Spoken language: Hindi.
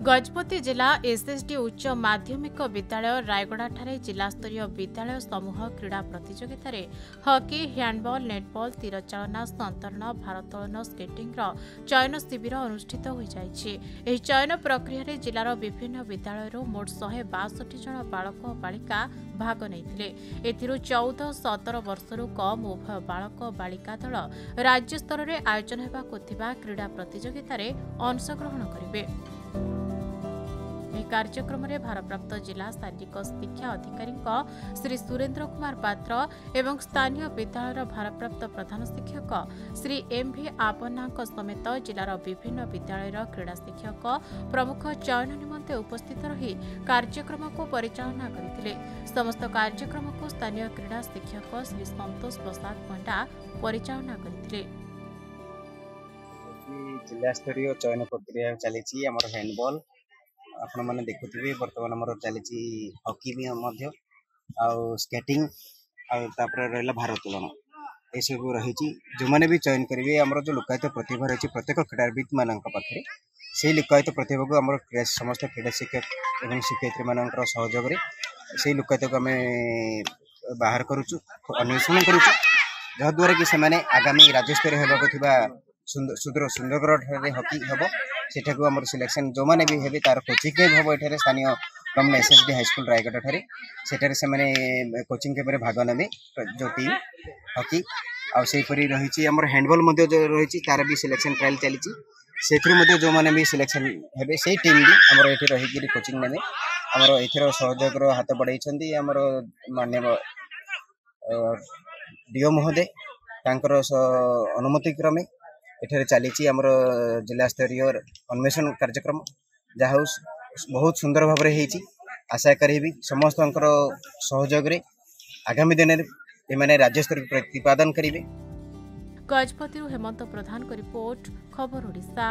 गजपति जिला एसएसडी उच्च माध्यमिक विद्यालय रायगड़ा ठारे जिला स्तरीय विद्यालय समूह क्रीड़ा प्रतियोगिता रे हॉकी, हैंडबॉल, नेटबॉल, तीरचालना, संतरण, भारोत्तोलन, स्केटिंग चयन शिविर अनुष्ठित हो जाइछि। एही चयन प्रक्रिया रे जिलार विभिन्न विद्यालय मोट 162 जन बालक और बालिका भाग नैथिले। एथिरु 14-17 वर्षरु कम उभय बालक बालिका दल राज्य स्तर रे आयोजन हेबाकु थिबा क्रीड़ा प्रतियोगिता रे अंशग्रहण करिवे। कार्यक्रम में भारप्राप्त जिला शारीरिक शिक्षा अधिकारी श्री सुरेन्द्र कुमार पात्र एवं स्थानीय विद्यालय भारप्राप्त प्रधान शिक्षक श्री एम.भी. आपन्ना समेत जिलार विभिन्न विद्यालय क्रीड़ा शिक्षक प्रमुख चयन निमंते उपस्थित रही कार्यक्रम को परिचालना करथिले। समस्त कार्यक्रम को स्थानीय क्रीड़ा शिक्षक श्री संतोष प्रसाद पंडा परिचालना करथिले। जिला स्तरीय चयन प्रक्रिया चली हैंडबॉल आपण मैंने देखुवे बर्तमान आम चली हॉकी भी स्केटिंग रहा भारोत्तोलन ये सब रही जो मैंने भी चयन करेंगे आम जो लुकायित प्रतिभा रही प्रत्येक क्रीड़ाविद मान पाखे से लुकायित प्रतिभा को आम समस्त क्रीड़ा शिक्षक और शिक्षयित्री मान सहयोग से लुकायित को आम बाहर करुचु अन्वेषण करुचु जहाद्वारा कि से आगामी राज्यस्तरीय होगा सुंदरगढ़ हॉकी हम सेठा आम सिलेक्शन जो मैंने भी हे तार कोचिंग हम ये स्थानीय गवर्नमेंट एसएसडी हाईस्कूल रायगढ़ ठारे सेठारे से कोचिंग कैंप भाग ने जो टीम हॉकी आईपरी रही हैंडबॉल रही तार भी सिलेक्शन ट्रायल चली जो मैंने भी सिलेक्शन हे से टीम भी आमर ये रही कोचिंग ने आमर एथर सहयोग हाथ बढ़ाई आमर माननीय डीओ महोदय अनुमति क्रमे एठारे चली आमर जिला स्तरीय अन्वेषण कार्यक्रम जहाँ बहुत सुंदर भाव में आशा करी समस्त सहयोग आगामी दिन में राज्य स्तर प्रतिपादन करेंगे। गजपति हेमंत प्रधान को रिपोर्ट खबर ओडिशा।